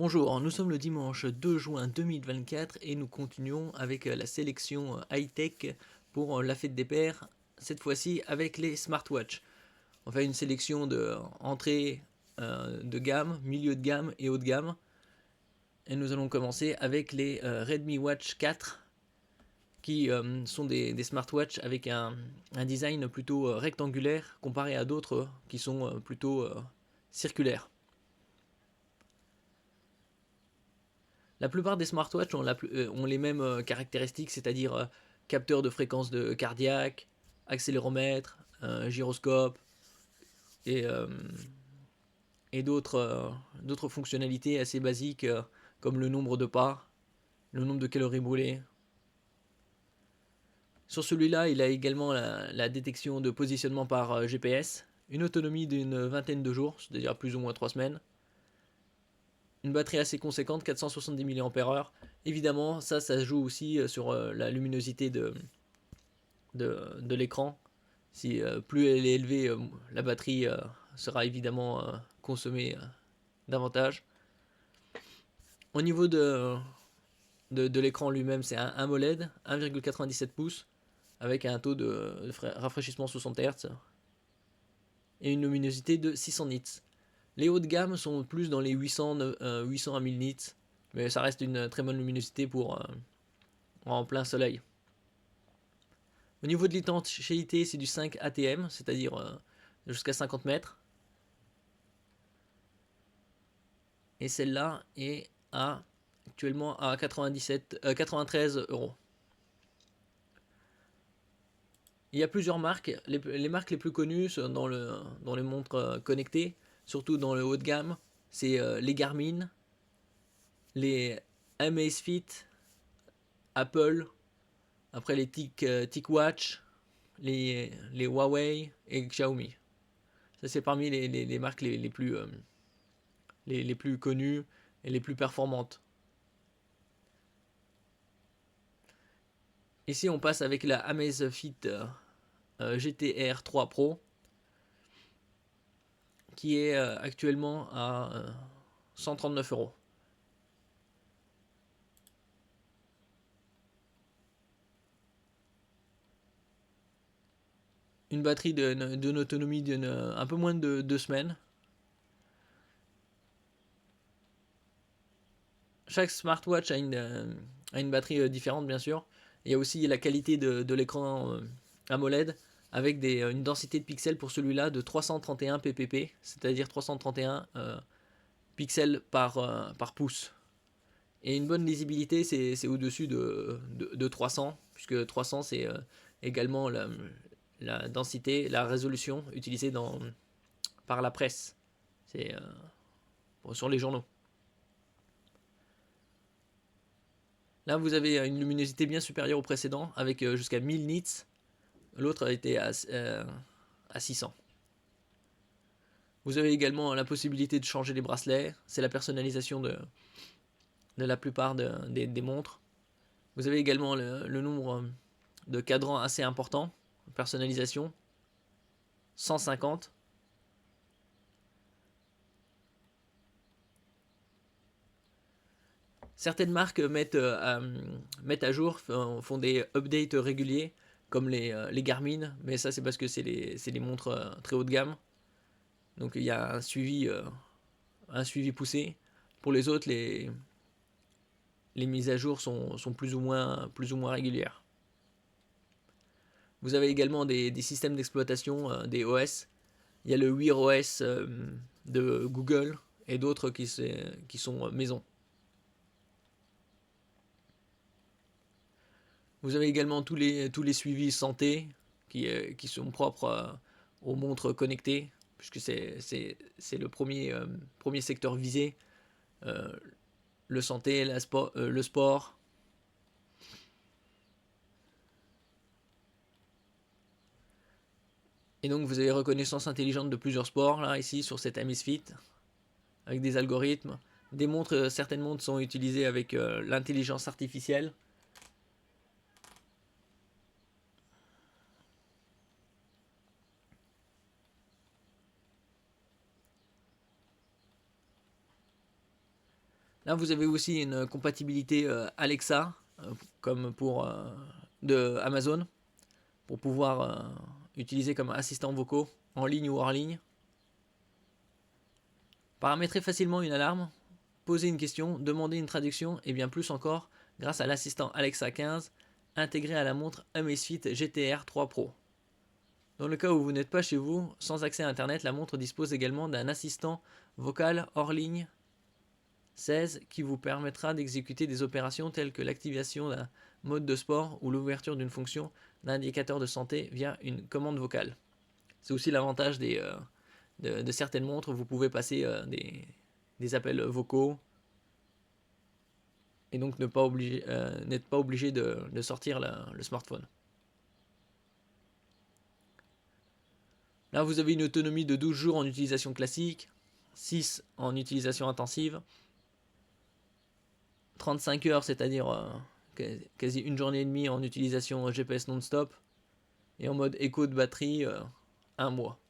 Bonjour, nous sommes le dimanche 2 juin 2024 et nous continuons avec la sélection high-tech pour la fête des pères, cette fois-ci avec les smartwatches. On fait une sélection de entrée de gamme, milieu de gamme et haut de gamme. Et nous allons commencer avec les Redmi Watch 4 qui sont des smartwatches avec un design plutôt rectangulaire comparé à d'autres qui sont plutôt circulaires. La plupart des smartwatches ont les mêmes caractéristiques, c'est-à-dire capteur de fréquence de cardiaque, accéléromètre, gyroscope et, euh, et d'autres fonctionnalités assez basiques comme le nombre de pas, le nombre de calories brûlées. Sur celui-là, il a également la détection de positionnement par GPS, une autonomie d'une vingtaine de jours, c'est-à-dire plus ou moins 3 semaines, une batterie assez conséquente, 470 mAh. Évidemment, ça joue aussi sur la luminosité de l'écran. Si plus elle est élevée, la batterie sera évidemment consommée davantage. Au niveau de l'écran lui-même, c'est un AMOLED 1,97 pouces avec un taux de rafraîchissement 60 Hz et une luminosité de 600 nits. Les hauts de gamme sont plus dans les 800 à 1000 nits, mais ça reste une très bonne luminosité pour en plein soleil. Au niveau de l'étanchéité, c'est du 5 ATM, c'est-à-dire jusqu'à 50 mètres. Et celle-là est actuellement à 93 euros. Il y a plusieurs marques. Les marques les plus connues dans les montres connectées, surtout dans le haut de gamme, c'est les Garmin, les Amazfit, Apple, après les TicWatch, les Huawei et Xiaomi. Ça, c'est parmi les marques les plus connues et les plus performantes. Ici, on passe avec la Amazfit GTR 3 Pro qui est actuellement à 139 euros. Une batterie d'une autonomie d'un peu moins de 2 semaines. Chaque smartwatch a une batterie différente, bien sûr. Il y a aussi la qualité de l'écran AMOLED avec une densité de pixels pour celui-là de 331 ppp, c'est-à-dire 331 pixels par pouce. Et une bonne lisibilité, c'est au-dessus de 300, puisque 300 c'est également la densité, la résolution utilisée par la presse. C'est sur les journaux. Là, vous avez une luminosité bien supérieure au précédent, avec jusqu'à 1000 nits. L'autre a été à 600. Vous avez également la possibilité de changer les bracelets. C'est la personnalisation de la plupart des montres. Vous avez également le nombre de cadrans assez important. Personnalisation. 150. Certaines marques mettent à jour, font des updates réguliers, comme les Garmin, mais ça c'est parce que c'est les montres très haut de gamme. Donc il y a un suivi poussé. Pour les autres, les mises à jour sont plus ou moins régulières. Vous avez également des systèmes d'exploitation, des OS. Il y a le Wear OS de Google et d'autres qui sont maison. Vous avez également tous les suivis santé qui sont propres aux montres connectées, puisque c'est le premier secteur visé. Euh, le santé, le sport. Et donc vous avez reconnaissance intelligente de plusieurs sports, là, ici, sur cette Amazfit, avec des algorithmes. Certaines montres sont utilisées avec l'intelligence artificielle. Là, vous avez aussi une compatibilité Alexa, comme pour de Amazon, pour pouvoir utiliser comme assistant vocaux en ligne ou hors ligne. Paramétrer facilement une alarme, poser une question, demander une traduction et bien plus encore grâce à l'assistant Alexa 15 intégré à la montre Amazfit GTR 3 Pro. Dans le cas où vous n'êtes pas chez vous, sans accès à Internet, la montre dispose également d'un assistant vocal hors ligne 16 qui vous permettra d'exécuter des opérations telles que l'activation d'un mode de sport ou l'ouverture d'une fonction d'indicateur de santé via une commande vocale. C'est aussi l'avantage de certaines montres, vous pouvez passer des appels vocaux et donc n'êtes pas obligé de sortir le smartphone. Là, vous avez une autonomie de 12 jours en utilisation classique, 6 en utilisation intensive, 35 heures, c'est-à-dire quasi une journée et demie en utilisation GPS non-stop, et en mode écho de batterie, 1 mois.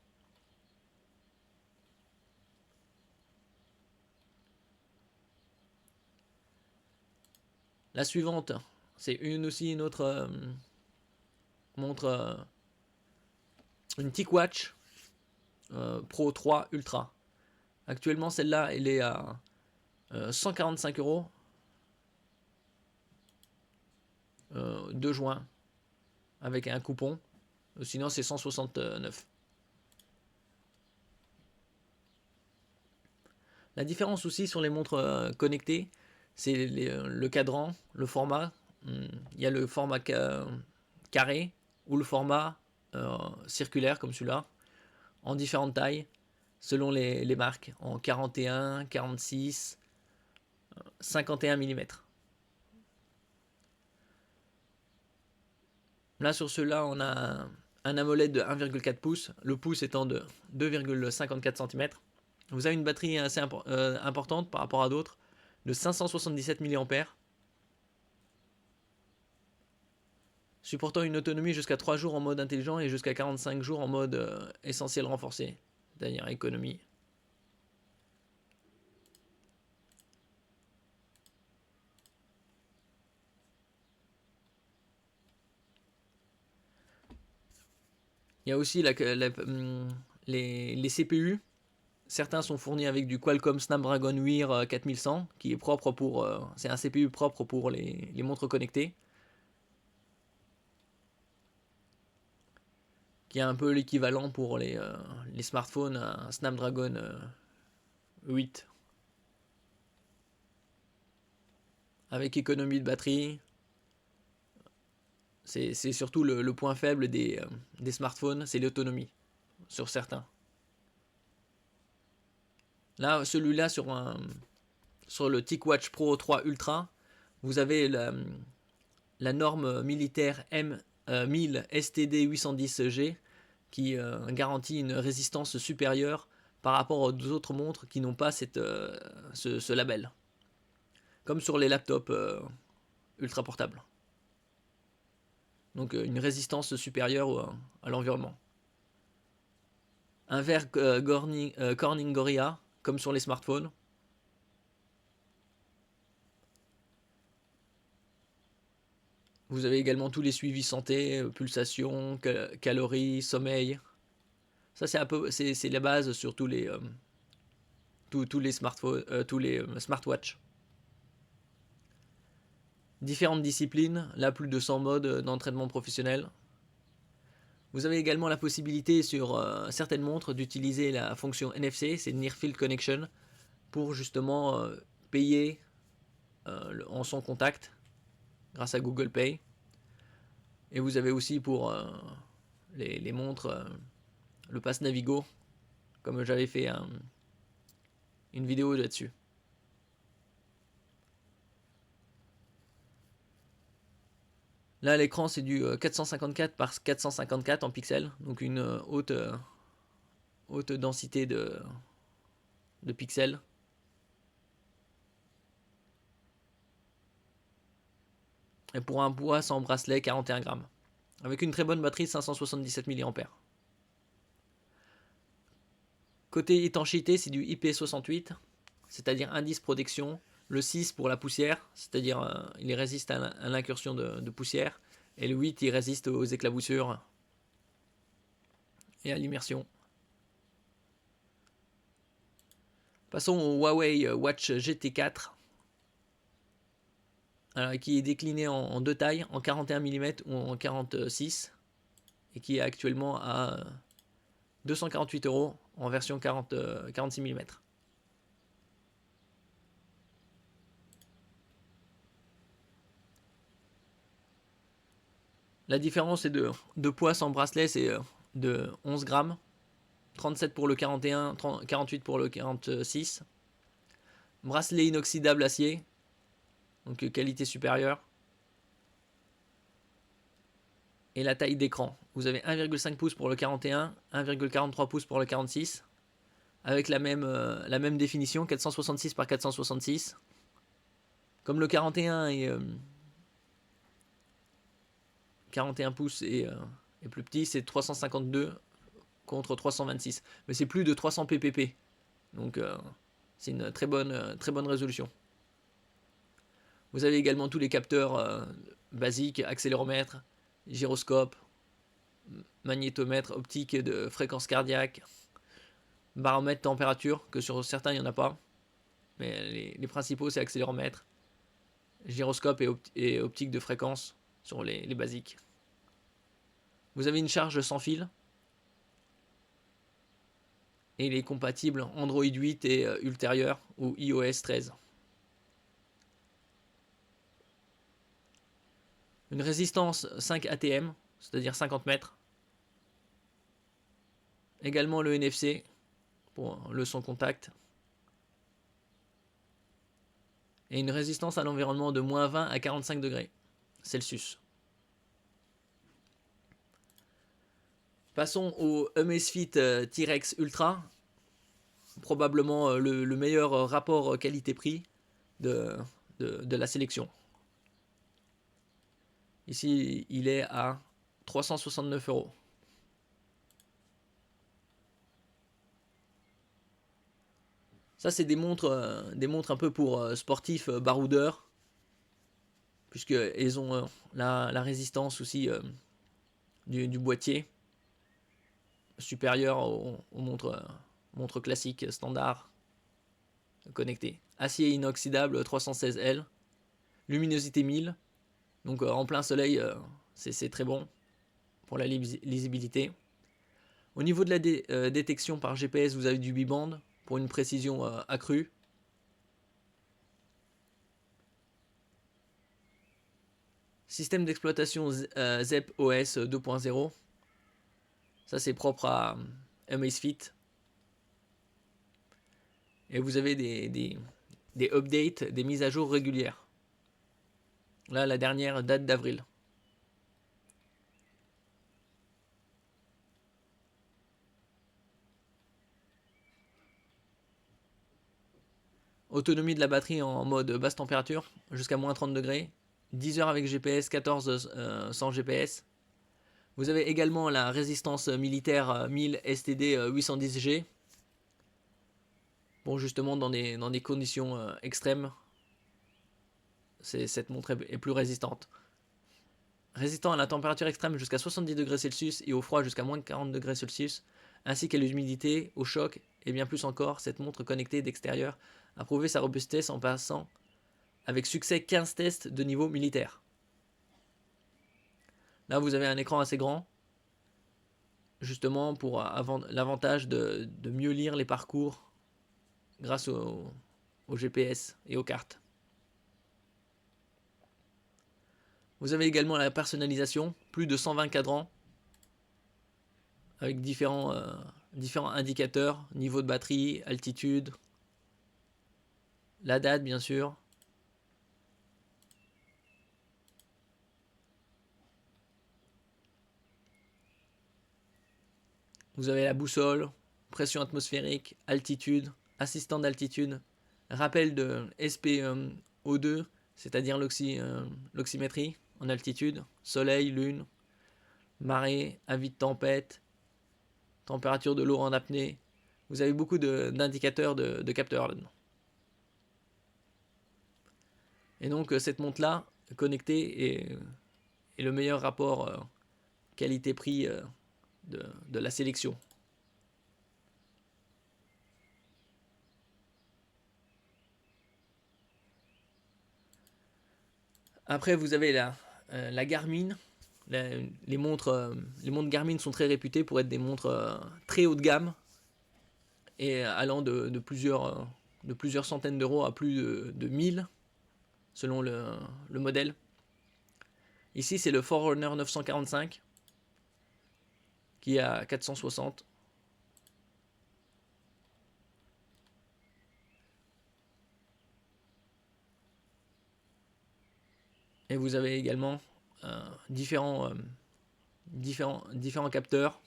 La suivante, c'est une autre montre, une TicWatch Pro 3 Ultra. Actuellement, celle-là, elle est à 145 euros. 2 juin avec un coupon. Sinon, c'est 169. La différence aussi sur les montres connectées, c'est le cadran, le format. Il y a le format carré ou le format circulaire comme celui-là, en différentes tailles, selon les marques, en 41, 46, 51 mm. Là, sur ceux-là, on a un AMOLED de 1,4 pouces, le pouce étant de 2,54 cm. Vous avez une batterie assez importante par rapport à d'autres, de 577 mAh, supportant une autonomie jusqu'à 3 jours en mode intelligent et jusqu'à 45 jours en mode essentiel renforcé, c'est-à-dire économie. Il y a aussi les CPU. Certains sont fournis avec du Qualcomm Snapdragon 8 4100, qui est propre pour, c'est un CPU propre pour les montres connectées, qui est un peu l'équivalent pour les smartphones à Snapdragon 8, avec économie de batterie. C'est surtout le point faible des smartphones, c'est l'autonomie, sur certains. Là, celui-là, sur le TicWatch Pro 3 Ultra, vous avez la norme militaire M1000 STD 810G qui garantit une résistance supérieure par rapport aux autres montres qui n'ont pas ce label. Comme sur les laptops ultra portables. Donc une résistance supérieure à l'environnement. Un verre Corning Gorilla, comme sur les smartphones. Vous avez également tous les suivis santé, pulsations, calories, sommeil. Ça c'est la base sur tous les smartphones, tous les smartwatches. Différentes disciplines, là plus de 100 modes d'entraînement professionnel. Vous avez également la possibilité sur certaines montres d'utiliser la fonction NFC, c'est Near Field Connection, pour justement payer en son contact grâce à Google Pay. Et vous avez aussi pour les montres le Pass Navigo, comme j'avais fait une vidéo là-dessus. Là, l'écran, c'est du 454 par 454 en pixels, donc une haute densité de pixels. Et pour un poids sans bracelet, 41 grammes. Avec une très bonne batterie, 577 mAh. Côté étanchéité, c'est du IP68, c'est-à-dire indice protection Le 6 pour la poussière, c'est-à-dire il résiste à l'incursion de poussière. Et le 8, il résiste aux éclaboussures et à l'immersion. Passons au Huawei Watch GT4. Alors, qui est décliné en deux tailles, en 41 mm ou en 46, et qui est actuellement à 248 € en version 46 mm. La différence est de poids sans bracelet, c'est de 11 grammes, 37 pour le 41, 48 pour le 46. Bracelet inoxydable acier, donc qualité supérieure. Et la taille d'écran. Vous avez 1,5 pouces pour le 41, 1,43 pouces pour le 46, avec la même définition, 466 par 466. Comme le 41 est 41 pouces et plus petit, c'est 352 contre 326. Mais c'est plus de 300 ppp. Donc c'est une très bonne résolution. Vous avez également tous les capteurs basiques, accéléromètre, gyroscope, magnétomètre, optique et de fréquence cardiaque, baromètre température, que sur certains il n'y en a pas. Mais les principaux c'est accéléromètre, gyroscope et optique de fréquence sur les basiques. Vous avez une charge sans fil. Et il est compatible Android 8 et ultérieur ou iOS 13. Une résistance 5 ATM, c'est-à-dire 50 mètres. Également le NFC pour le son contact. Et une résistance à l'environnement de moins 20 à 45 degrés Celsius. Passons au Amazfit T-Rex Ultra. Probablement le meilleur rapport qualité-prix de la sélection. Ici, il est à 369 €. Ça, c'est des montres un peu pour sportifs baroudeurs, puisqu'elles ont la résistance aussi du boîtier supérieure aux montres classiques standard connectées. Acier inoxydable 316L, luminosité 1000, donc en plein soleil, c'est très bon pour la lisibilité. Au niveau de la détection par GPS, vous avez du B-band pour une précision accrue. Système d'exploitation ZEP OS 2.0. Ça, c'est propre à Amazfit. Et vous avez des updates, des mises à jour régulières. Là, la dernière date d'avril. Autonomie de la batterie en mode basse température, jusqu'à moins 30 degrés. 10 heures avec GPS, 14 sans GPS. Vous avez également la résistance militaire 1000 STD 810G. Bon, justement, dans des conditions extrêmes, cette montre est plus résistante. Résistant à la température extrême jusqu'à 70 degrés Celsius et au froid jusqu'à moins 40 degrés Celsius, ainsi qu'à l'humidité, au choc et bien plus encore, cette montre connectée d'extérieur a prouvé sa robustesse en passant avec succès 15 tests de niveau militaire. Là, vous avez un écran assez grand, justement pour l'avantage de mieux lire les parcours grâce au GPS et aux cartes. Vous avez également la personnalisation, plus de 120 cadrans avec différents indicateurs, niveau de batterie, altitude, la date bien sûr. Vous avez la boussole, pression atmosphérique, altitude, assistant d'altitude, rappel de SpO2, c'est-à-dire l'oxymétrie en altitude, soleil, lune, marée, avis de tempête, température de l'eau en apnée. Vous avez beaucoup d'indicateurs de capteurs là-dedans. Et donc cette montre-là, connectée, est le meilleur rapport qualité-prix de la sélection. Après, vous avez la Garmin. Les montres Garmin sont très réputées pour être des montres très haut de gamme et allant de plusieurs centaines d'euros à plus de 1000 selon le modèle. Ici, c'est le Forerunner 945 qui est à 460. Et vous avez également différents capteurs.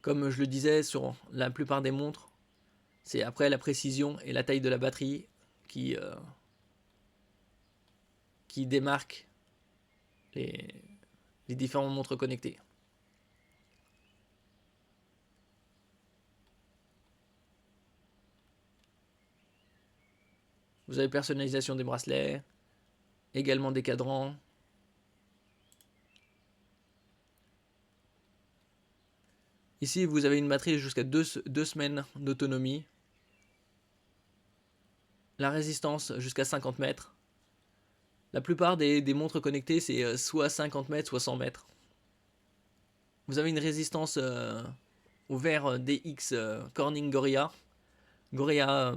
Comme je le disais, sur la plupart des montres, c'est après la précision et la taille de la batterie qui démarquent les différentes montres connectées. Vous avez personnalisation des bracelets, également des cadrans. Ici, vous avez une batterie jusqu'à 2 semaines d'autonomie. La résistance jusqu'à 50 mètres. La plupart des montres connectées, c'est soit 50 mètres, soit 100 mètres. Vous avez une résistance au verre DX Corning Gorilla. Gorilla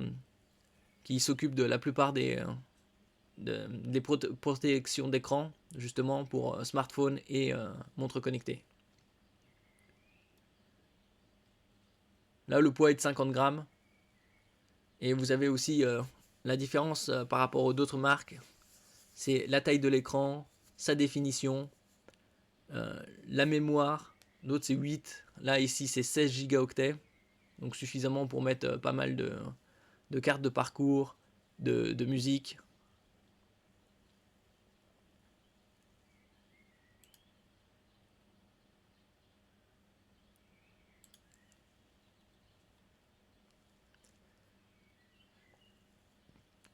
qui s'occupe de la plupart des protections d'écran, justement pour smartphone et montres connectées. Là, le poids est de 50 grammes. Et vous avez aussi la différence par rapport aux autres marques. C'est la taille de l'écran, sa définition, la mémoire. D'autres, c'est 8. Là, ici, c'est 16 Go. Donc suffisamment pour mettre pas mal de cartes de parcours, de musique.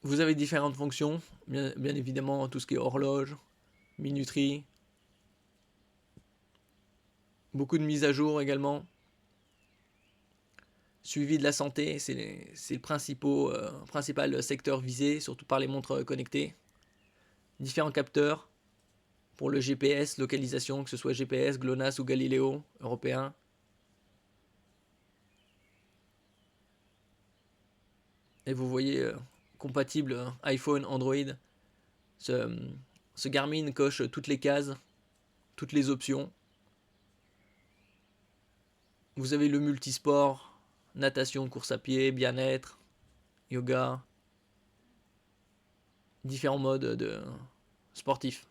Vous avez différentes fonctions, bien évidemment tout ce qui est horloge, minuterie, beaucoup de mises à jour également. Suivi de la santé, c'est le principal secteur visé, surtout par les montres connectées. Différents capteurs pour le GPS, localisation, que ce soit GPS, GLONASS ou Galileo européen. Et vous voyez, compatible iPhone, Android. Ce Garmin coche toutes les cases, toutes les options. Vous avez le multisport, natation, course à pied, bien-être, yoga, différents modes de sportifs.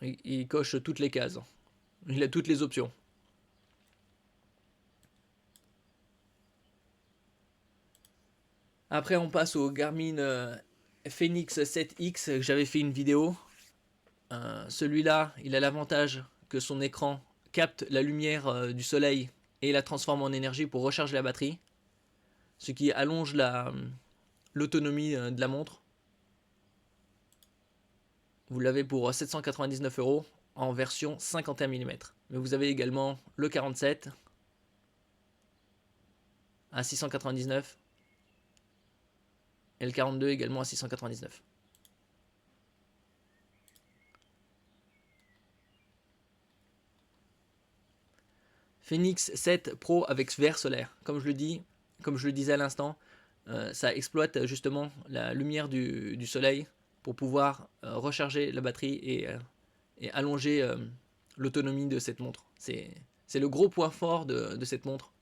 Il coche toutes les cases. Il a toutes les options. Après, on passe au Garmin Fenix 7X, que j'avais fait une vidéo. Celui-là, il a l'avantage que son écran capte la lumière du soleil et la transforme en énergie pour recharger la batterie, ce qui allonge l'autonomie de la montre. Vous l'avez pour 799 € en version 51 mm. Mais vous avez également le 47 à 699 et le 42 également à 699. Fenix 7 Pro avec verre solaire. Comme je le disais à l'instant, ça exploite justement la lumière du soleil pour pouvoir recharger la batterie et allonger l'autonomie de cette montre. C'est le gros point fort de cette montre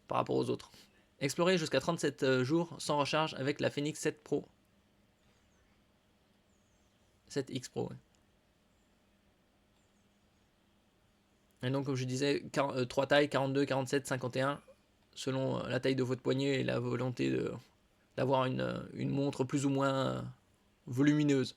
par rapport aux autres. Explorer jusqu'à 37 jours sans recharge avec la Fenix 7 Pro. 7X Pro. Ouais. Et donc, comme je disais, 3 tailles, 42, 47, 51, selon la taille de votre poignet et la volonté d'avoir une montre plus ou moins volumineuse.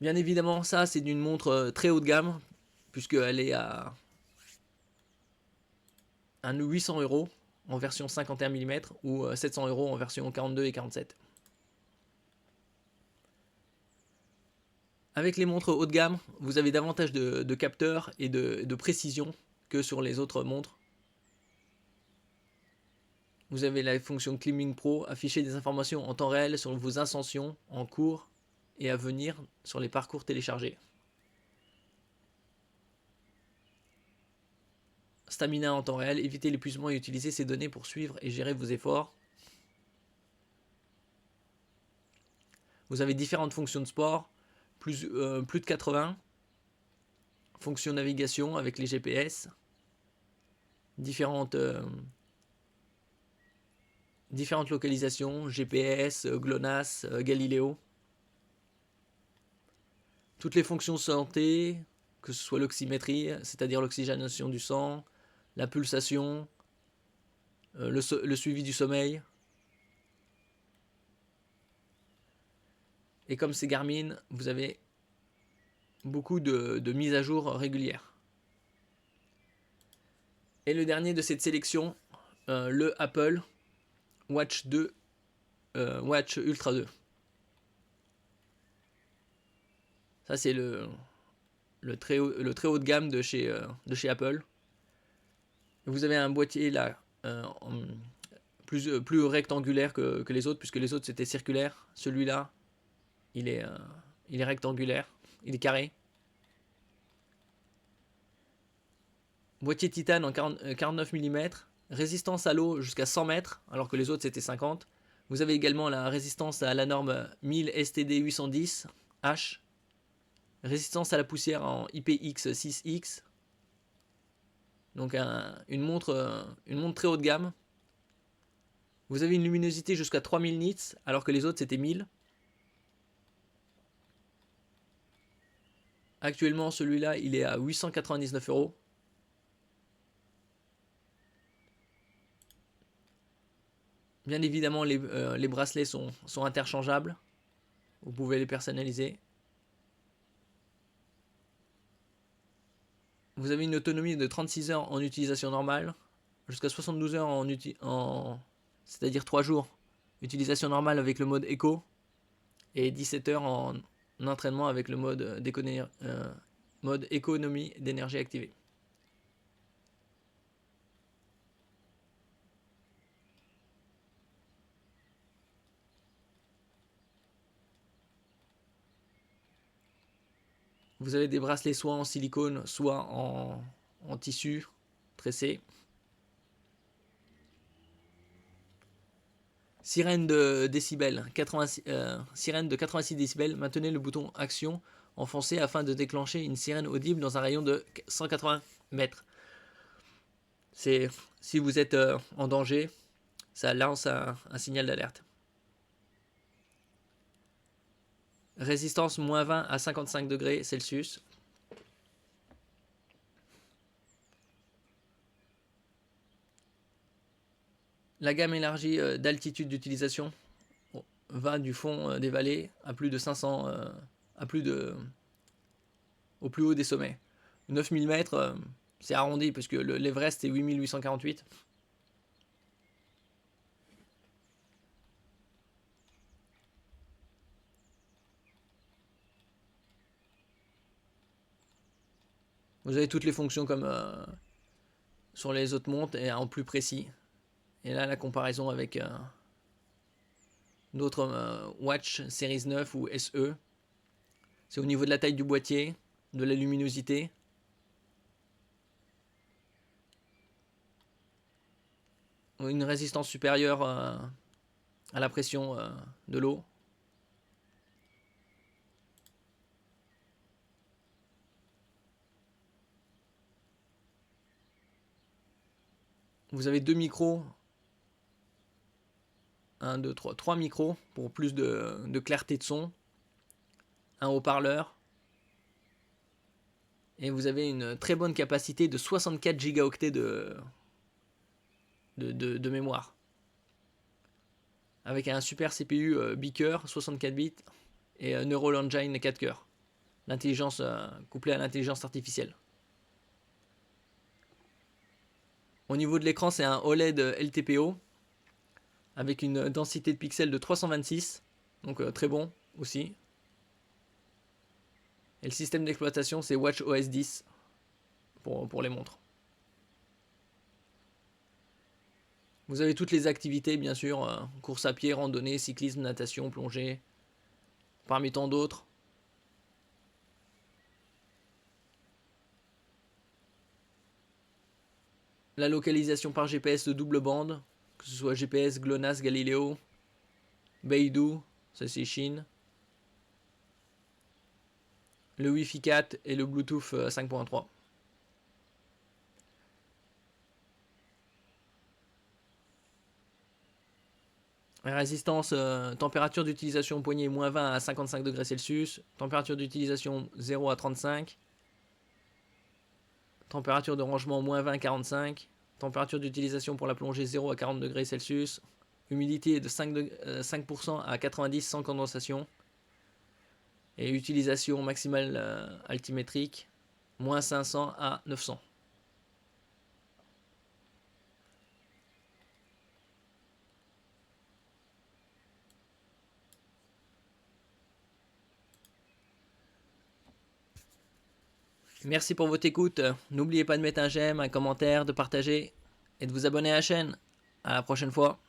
Bien évidemment, ça c'est d'une montre très haut de gamme, puisqu'elle est à 800 euros en version 51 mm ou 700 euros en version 42 et 47. Avec les montres haut de gamme, vous avez davantage de capteurs et de précision que sur les autres montres. Vous avez la fonction Climbing Pro, afficher des informations en temps réel sur vos ascensions en cours et à venir sur les parcours téléchargés. Stamina en temps réel, éviter l'épuisement et utiliser ces données pour suivre et gérer vos efforts. Vous avez différentes fonctions de sport, plus de 80, fonctions navigation avec les GPS, différentes localisations, GPS, GLONASS, Galileo. Toutes les fonctions santé, que ce soit l'oxymétrie, c'est-à-dire l'oxygénation du sang, la pulsation, le suivi du sommeil. Et comme c'est Garmin, vous avez beaucoup de mises à jour régulières. Et le dernier de cette sélection, le Apple Watch 2, Watch Ultra 2. Ça c'est le très haut de gamme de chez Apple. Vous avez un boîtier là plus rectangulaire que les autres, puisque les autres c'était circulaire. Celui-là, il est rectangulaire, il est carré. Boîtier titane en 49 mm, résistance à l'eau jusqu'à 100 mètres, alors que les autres c'était 50. Vous avez également la résistance à la norme 1000 STD 810 H, résistance à la poussière en IPX6X. Donc une montre très haut de gamme. Vous avez une luminosité jusqu'à 3000 nits, alors que les autres c'était 1000. Actuellement, celui-là, il est à 899 euros. Bien évidemment, les bracelets sont interchangeables. Vous pouvez les personnaliser. Vous avez une autonomie de 36 heures en utilisation normale, jusqu'à 72 heures c'est-à-dire 3 jours, utilisation normale avec le mode éco, et 17 heures en entraînement avec le mode économie d'énergie activée. Vous avez des bracelets soit en silicone, soit en tissu tressé. Sirène de décibels, sirène de 86 décibels, maintenez le bouton action enfoncé afin de déclencher une sirène audible dans un rayon de 180 mètres. C'est si vous êtes en danger, ça lance un signal d'alerte. Résistance moins 20 à 55 degrés Celsius. La gamme élargie d'altitude d'utilisation va du fond des vallées à plus de 500, au plus haut des sommets. 9000 mètres, c'est arrondi parce que l'Everest est 8848. Vous avez toutes les fonctions comme sur les autres montres et en plus précis. Et là, la comparaison avec d'autres Watch Series 9 ou SE, c'est au niveau de la taille du boîtier, de la luminosité. Une résistance supérieure à la pression de l'eau. Vous avez deux micros. 1, 2, 3. 3 micros pour plus de clarté de son. Un haut-parleur. Et vous avez une très bonne capacité de 64 gigaoctets de mémoire. Avec un super CPU Beaker 64 bits et Neural Engine 4 coeurs. l'intelligence couplée à l'intelligence artificielle. Au niveau de l'écran, c'est un OLED LTPO avec une densité de pixels de 326, donc très bon aussi. Et le système d'exploitation, c'est WatchOS 10 pour les montres. Vous avez toutes les activités, bien sûr, course à pied, randonnée, cyclisme, natation, plongée, parmi tant d'autres. La localisation par GPS de double bande, que ce soit GPS, GLONASS, Galileo, Beidou, ça c'est Chine. Le Wi-Fi 4 et le Bluetooth 5.3. La résistance, température d'utilisation poignée moins 20 à 55 degrés Celsius, température d'utilisation 0 à 35, température de rangement moins 20 à 45, température d'utilisation pour la plongée 0 à 40 degrés Celsius, humidité de 5% à 90 sans condensation, et utilisation maximale altimétrique moins 500 à 900. Merci pour votre écoute. N'oubliez pas de mettre un j'aime, un commentaire, de partager et de vous abonner à la chaîne. À la prochaine fois.